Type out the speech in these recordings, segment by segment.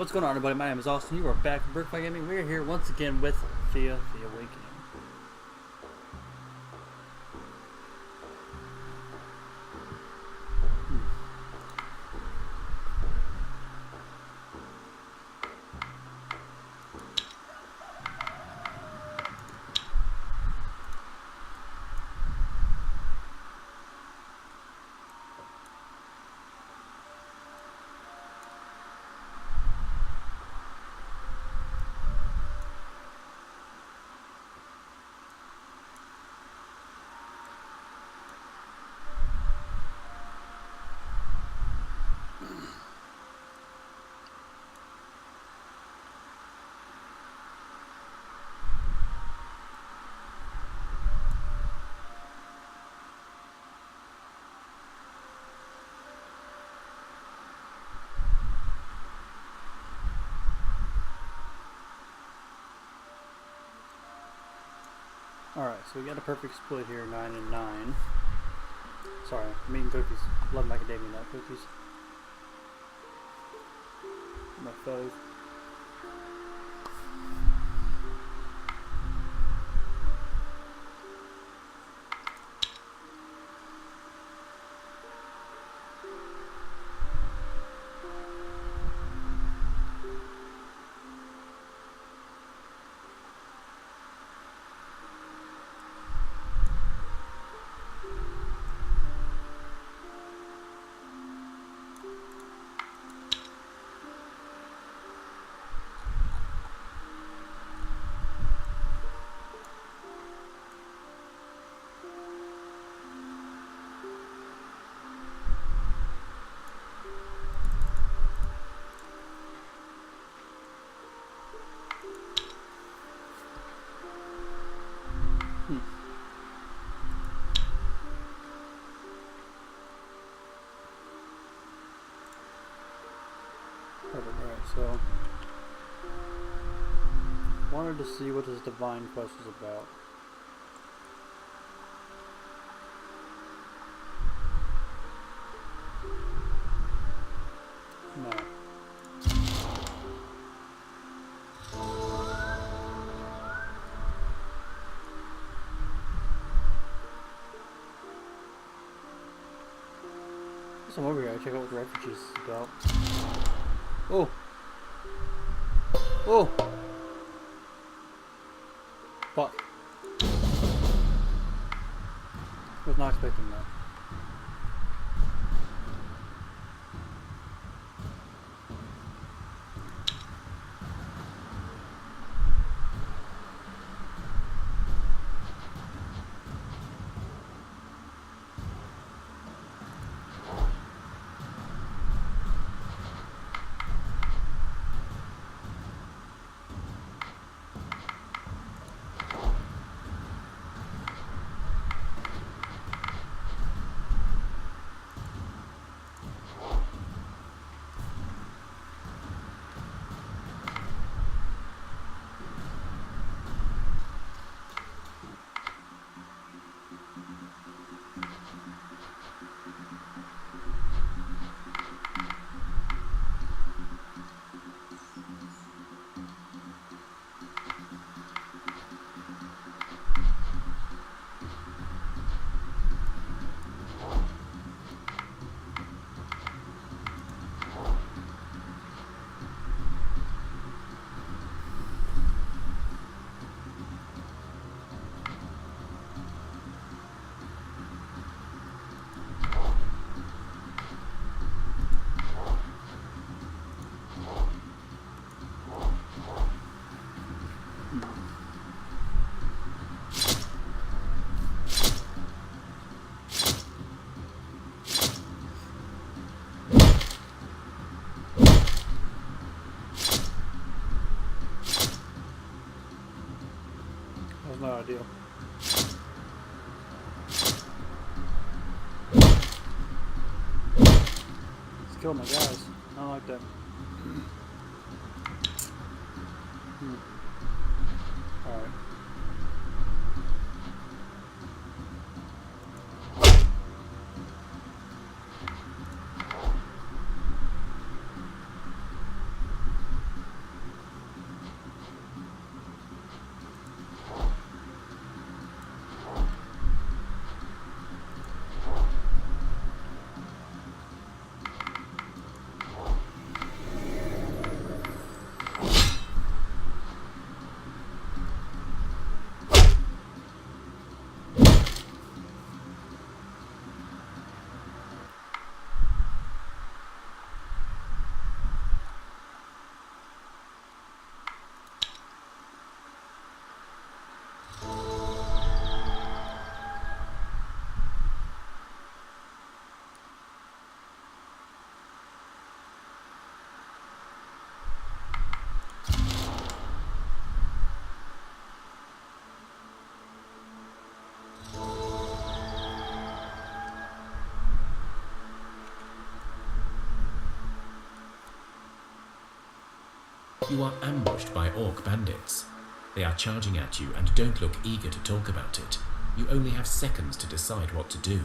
What's going on, everybody? My name is Austin. You are back from Burkify Gaming. We're here once again with Thea, the Awakening. Alright, so we got a perfect split here, 9 and 9. Sorry, I'm eating cookies. Love macadamia nut cookies. My faux. Perfect, alright, so wanted to see what this divine quest is about. No. So I'm over here, I check out what the refugees is about. Oh! Oh! Fuck. Was not expecting that. That was not ideal. Just killed my guys. I don't like that. Alright. You are ambushed by orc bandits. They are charging at you and don't look eager to talk about it. You only have seconds to decide what to do.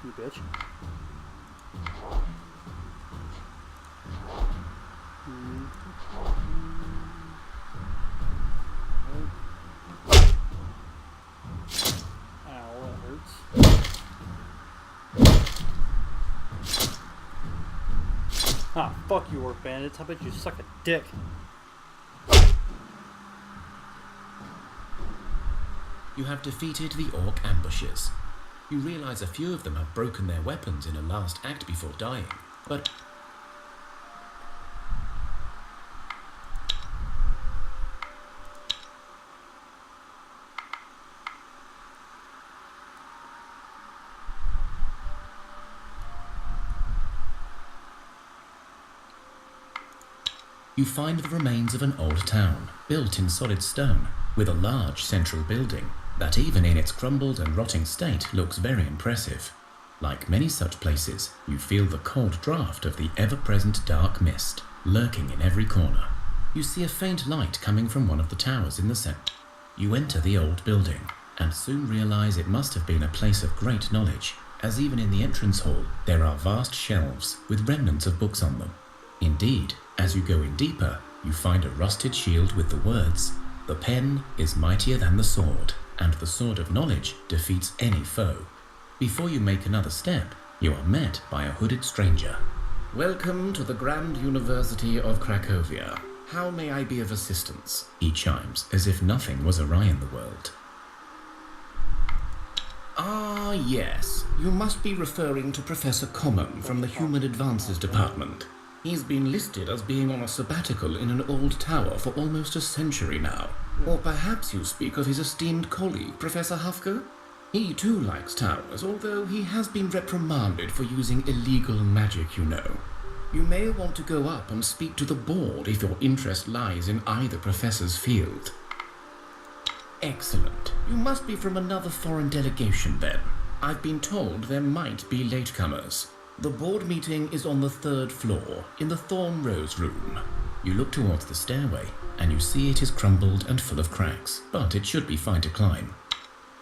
You bitch. Ow, that hurts. Ah, fuck you, orc bandits. I bet you suck a dick. You have defeated the orc ambushers. You realize a few of them have broken their weapons in a last act before dying, but you find the remains of an old town, built in solid stone, with a large central building that even in its crumbled and rotting state looks very impressive. Like many such places, you feel the cold draft of the ever-present dark mist lurking in every corner. You see a faint light coming from one of the towers in the center. You enter the old building, and soon realize it must have been a place of great knowledge, as even in the entrance hall there are vast shelves with remnants of books on them. Indeed, as you go in deeper, you find a rusted shield with the words, "The pen is mightier than the sword, and the sword of knowledge defeats any foe." Before you make another step, you are met by a hooded stranger. "Welcome to the Grand University of Cracovia. How may I be of assistance?" he chimes, as if nothing was awry in the world. "Ah, yes. You must be referring to Professor Common from the Human Advances Department. He's been listed as being on a sabbatical in an old tower for almost a century now. Or perhaps you speak of his esteemed colleague, Professor Hufker? He too likes towers, although he has been reprimanded for using illegal magic, you know. You may want to go up and speak to the board if your interest lies in either professor's field." "Excellent. You must be from another foreign delegation then. I've been told there might be latecomers. The board meeting is on the 3rd floor, in the Thorn Rose room." You look towards the stairway, and you see it is crumbled and full of cracks, but it should be fine to climb.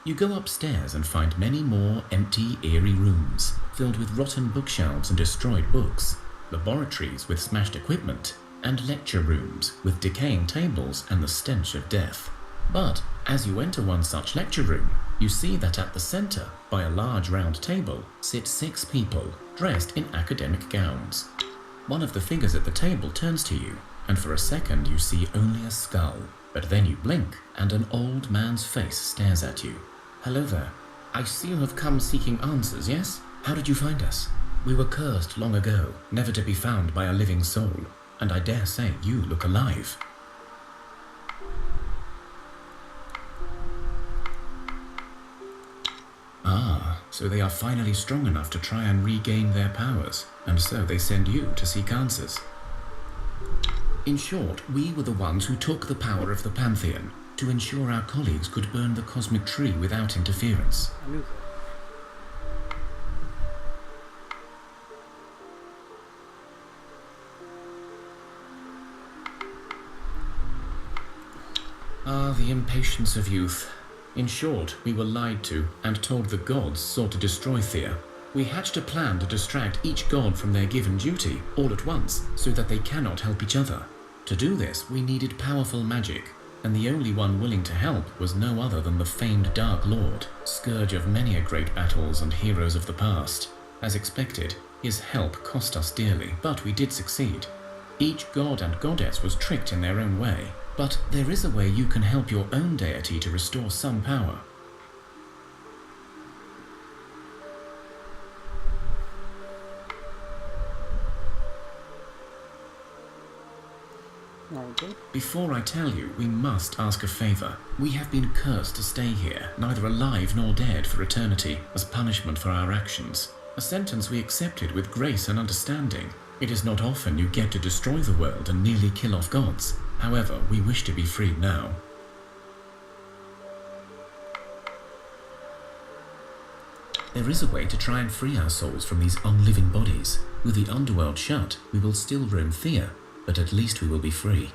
You go upstairs and find many more empty, eerie rooms, filled with rotten bookshelves and destroyed books, laboratories with smashed equipment, and lecture rooms with decaying tables and the stench of death. But as you enter one such lecture room, you see that at the center, by a large round table, sit 6 people, dressed in academic gowns. One of the figures at the table turns to you, and for a second you see only a skull. But then you blink, and an old man's face stares at you. "Hello there. I see you have come seeking answers, yes? How did you find us? We were cursed long ago, never to be found by a living soul, and I dare say you look alive." "Ah, so they are finally strong enough to try and regain their powers, and so they send you to seek answers. In short, we were the ones who took the power of the Pantheon to ensure our colleagues could burn the cosmic tree without interference." I knew that. Ah, the impatience of youth. In short, we were lied to and told the gods sought to destroy Thea. We hatched a plan to distract each god from their given duty, all at once, so that they cannot help each other. To do this, we needed powerful magic, and the only one willing to help was no other than the famed Dark Lord, scourge of many a great battles and heroes of the past. As expected, his help cost us dearly, but we did succeed. Each god and goddess was tricked in their own way, but there is a way you can help your own deity to restore some power. Okay. Before I tell you, we must ask a favor. We have been cursed to stay here, neither alive nor dead, for eternity, as punishment for our actions. A sentence we accepted with grace and understanding. It is not often you get to destroy the world and nearly kill off gods. However, we wish to be freed now. There is a way to try and free our souls from these unliving bodies. With the underworld shut, we will still roam Thea, but at least we will be free.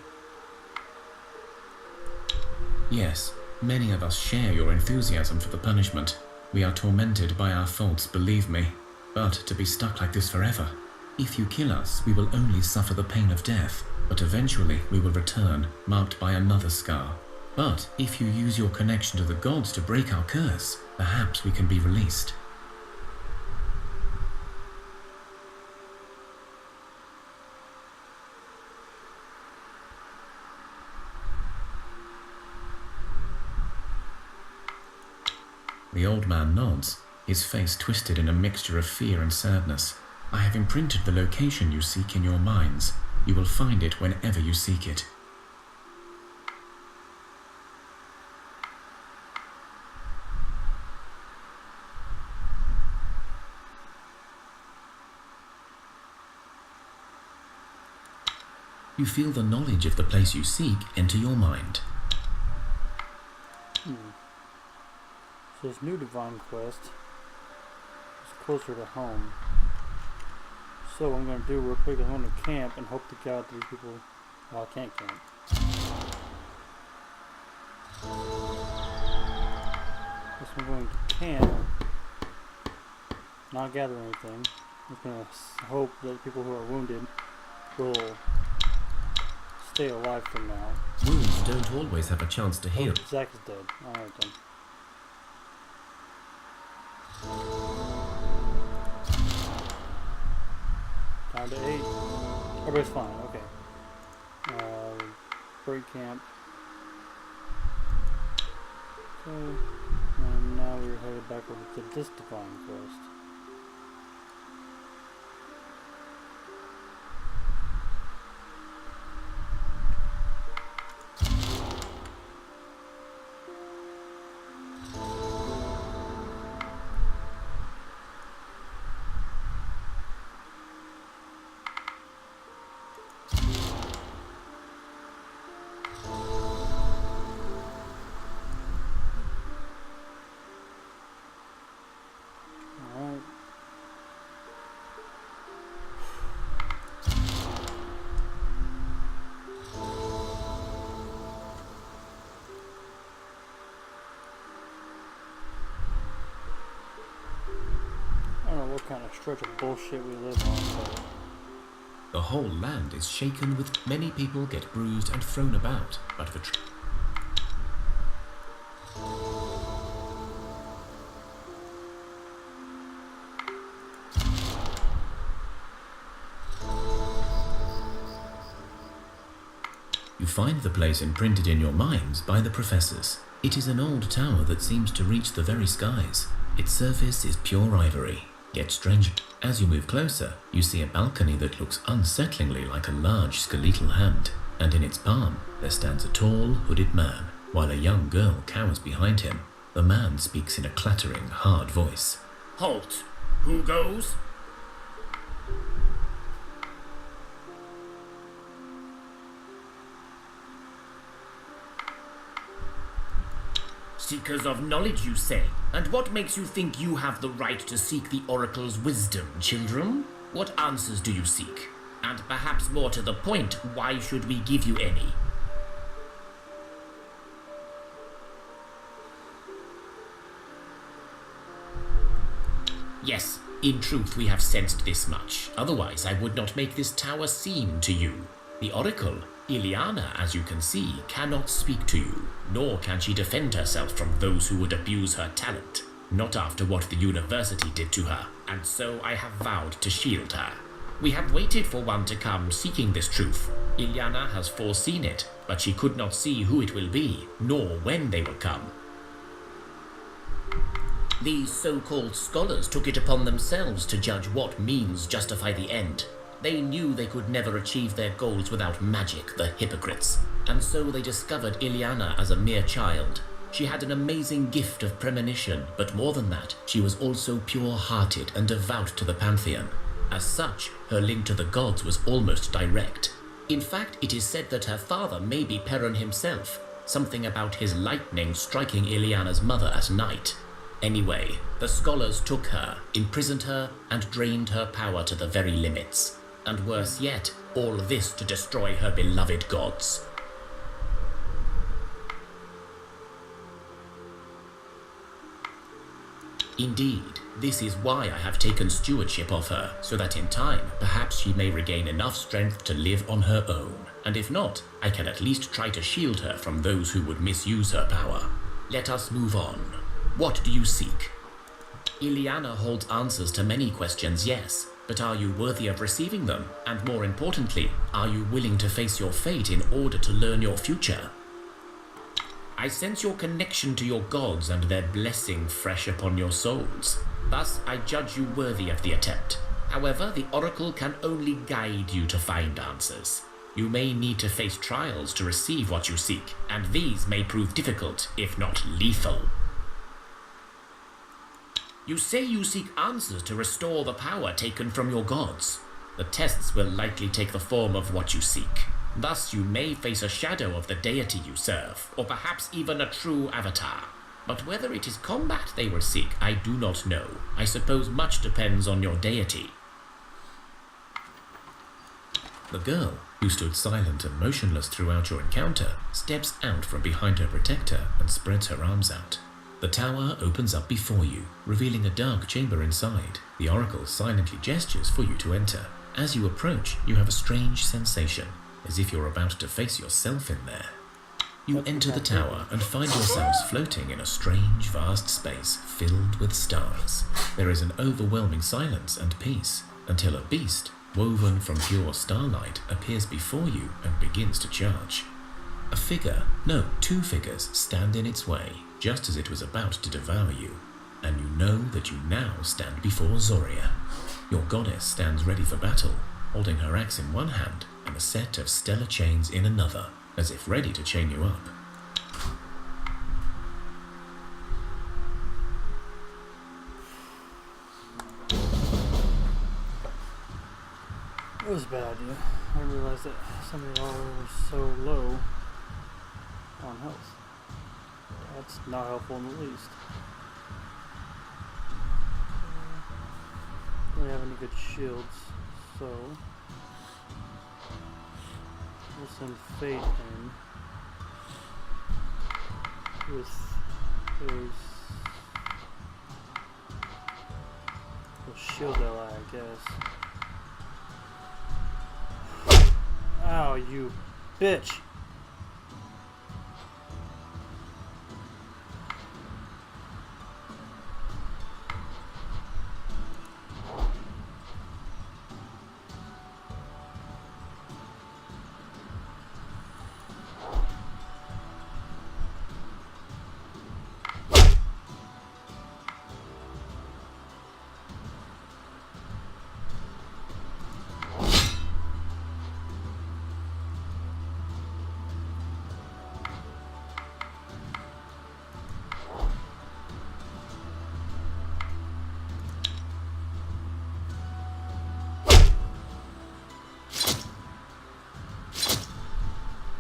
Yes, many of us share your enthusiasm for the punishment. We are tormented by our faults, believe me. But to be stuck like this forever. If you kill us, we will only suffer the pain of death, but eventually we will return, marked by another scar. But if you use your connection to the gods to break our curse, perhaps we can be released. The old man nods, his face twisted in a mixture of fear and sadness. I have imprinted the location you seek in your minds. You will find it whenever you seek it. You feel the knowledge of the place you seek enter your mind. So this new divine quest is closer to home. So what I'm going to do real quick is I'm going to camp and hope to God these people... Well, I can't camp. Guess I'm going to camp. Not gather anything. I'm just going to hope that people who are wounded will stay alive for now. Wounds don't always have a chance to heal. Oh, Zach is dead. Alright then. Down to 8. Everybody's fine, okay. Break camp. Okay. And now we're headed back over to this divine quest. What kind of stretch of bullshit we live on, but... The whole land is shaken with many people get bruised and thrown about, but the You find the place imprinted in your minds by the professors. It is an old tower that seems to reach the very skies. Its surface is pure ivory. Yet strange, as you move closer, you see a balcony that looks unsettlingly like a large skeletal hand, and in its palm there stands a tall, hooded man, while a young girl cowers behind him. The man speaks in a clattering, hard voice. Halt! Who goes? Seekers of knowledge, you say? And what makes you think you have the right to seek the Oracle's wisdom, children? What answers do you seek? And perhaps more to the point, why should we give you any? Yes, in truth we have sensed this much. Otherwise I would not make this tower seem to you. The oracle, Ileana, as you can see, cannot speak to you, nor can she defend herself from those who would abuse her talent. Not after what the university did to her, and so I have vowed to shield her. We have waited for one to come seeking this truth. Ileana has foreseen it, but she could not see who it will be, nor when they will come. These so-called scholars took it upon themselves to judge what means justify the end. They knew they could never achieve their goals without magic, the hypocrites, and so they discovered Ileana as a mere child. She had an amazing gift of premonition, but more than that, she was also pure-hearted and devout to the Pantheon. As such, her link to the gods was almost direct. In fact, it is said that her father may be Perun himself, something about his lightning striking Ileana's mother at night. Anyway, the scholars took her, imprisoned her, and drained her power to the very limits. And worse yet, all this to destroy her beloved gods. Indeed, this is why I have taken stewardship of her, so that in time, perhaps she may regain enough strength to live on her own. And if not, I can at least try to shield her from those who would misuse her power. Let us move on. What do you seek? Ileana holds answers to many questions, yes, but are you worthy of receiving them? And more importantly, are you willing to face your fate in order to learn your future? I sense your connection to your gods and their blessing fresh upon your souls. Thus, I judge you worthy of the attempt. However, the oracle can only guide you to find answers. You may need to face trials to receive what you seek, and these may prove difficult, if not lethal. You say you seek answers to restore the power taken from your gods. The tests will likely take the form of what you seek. Thus, you may face a shadow of the deity you serve, or perhaps even a true avatar. But whether it is combat they will seek, I do not know. I suppose much depends on your deity. The girl, who stood silent and motionless throughout your encounter, steps out from behind her protector and spreads her arms out. The tower opens up before you, revealing a dark chamber inside. The oracle silently gestures for you to enter. As you approach, you have a strange sensation, as if you're about to face yourself in there. You enter the tower and find yourselves floating in a strange, vast space filled with stars. There is an overwhelming silence and peace, until a beast, woven from pure starlight, appears before you and begins to charge. A figure, no, two figures, stand in its way, just as it was about to devour you, and you know that you now stand before Zoria. Your goddess stands ready for battle, holding her axe in one hand and a set of stellar chains in another, as if ready to chain you up. It was bad, yeah. I realized that some of y'all were so low on health. That's not helpful in the least. Don't have any good shields, so we'll send Fate in with those shield ally, I guess. Ow, you bitch!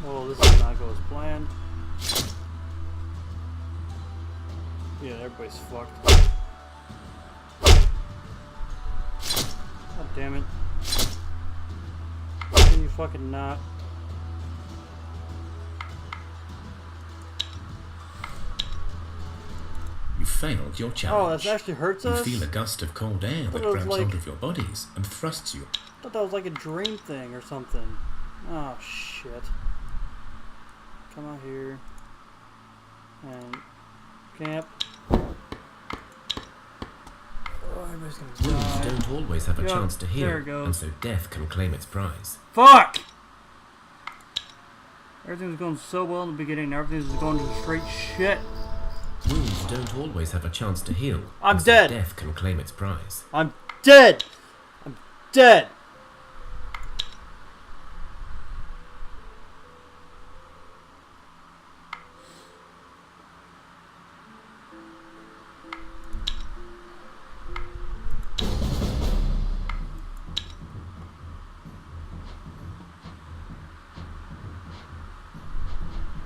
Well, this did not go as planned. Yeah, everybody's fucked. God damn it. Can you fucking not? You failed your Oh, challenge. that actually hurts You us? feel a gust of cold air that it was grabs like- hold of your bodies and thrusts you. I thought that was like a dream thing or something. Oh, shit. Come out here. And camp. Oh, everybody's gonna Wounds die. don't always have a Yep, chance to heal, there it goes. and so death can claim its prize. Fuck! Everything was going so well in the beginning, now everything's going to straight shit. Wounds don't always have a chance to heal. I'm and so dead. Death can claim its prize. I'm dead! I'm dead!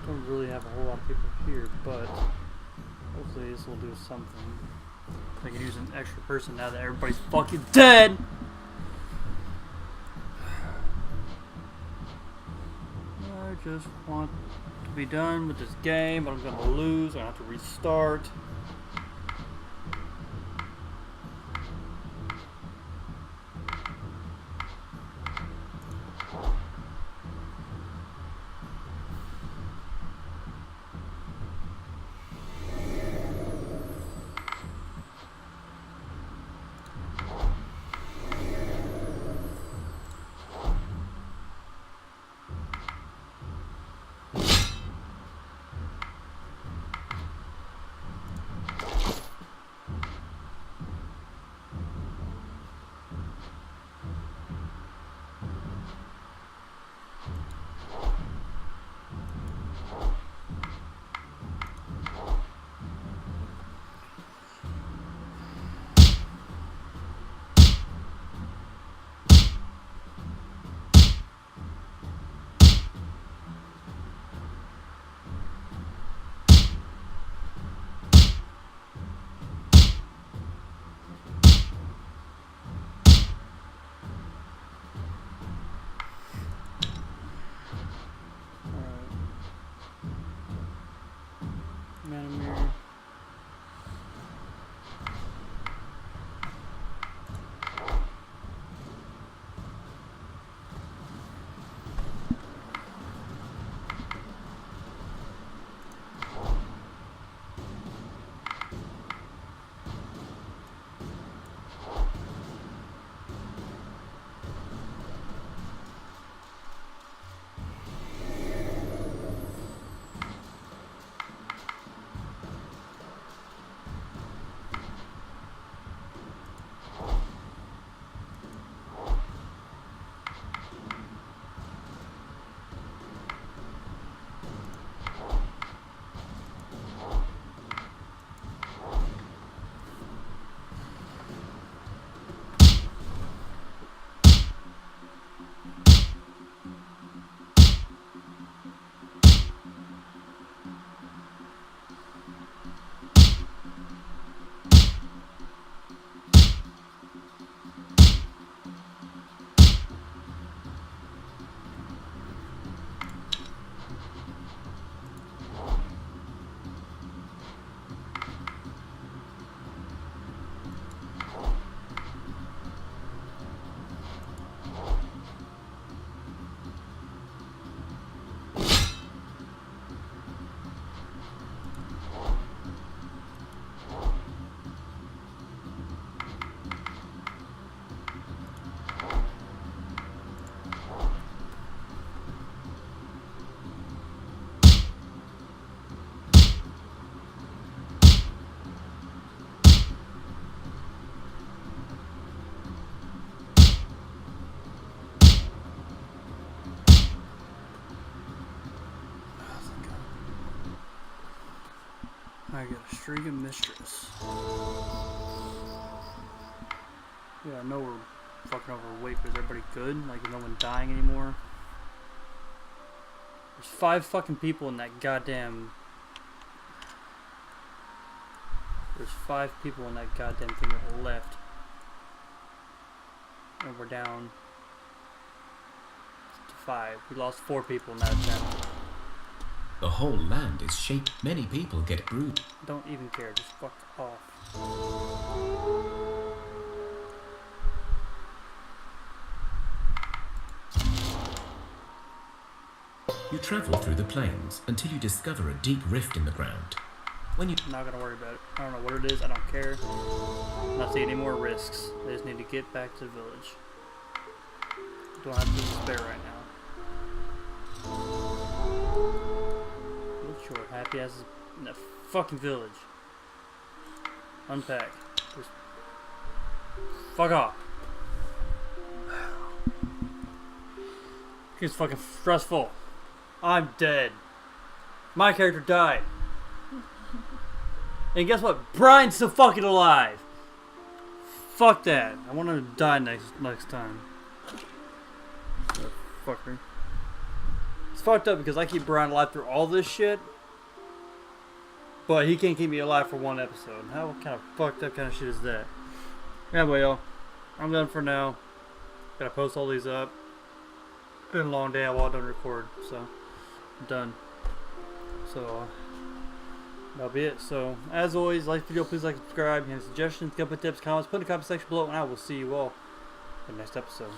Don't really have a whole lot of people here, but hopefully this will do something. I can use an extra person now that everybody's fucking dead! I just want to be done with this game, but I'm gonna lose. I have to restart. Manamir. I got a streak of mistress. Yeah, I know we're fucking overweight, but is everybody good? Like, is no one dying anymore? There's 5 fucking people in that goddamn... There's 5 people in that goddamn thing that left. And we're down to 5. We lost 4 people in that attempt. The whole land is shaken. Many people get bruised. Don't even care. Just fuck off. You travel through the plains until you discover a deep rift in the ground. When you I'm not gonna worry about it. I don't know what it is. I don't care. I'm not taking any more risks. I just need to get back to the village. Don't have to despair right now. Look short, happy asses in the fucking village. Unpack. Just fuck off. It's fucking stressful. I'm dead. My character died. And guess what? Brian's still fucking alive. Fuck that. I want him to die next time. Fucker. It's fucked up because I keep Brian alive through all this shit, but he can't keep me alive for one episode. How kind of fucked up kind of shit is that? Anyway, y'all, I'm done for now. Gotta post all these up. Been a long day. I'm all done record, so I'm done. So that'll be it. So as always, like the video, please like, subscribe. If you have suggestions, tips, comments, put in the comment section below, and I will see you all in the next episode.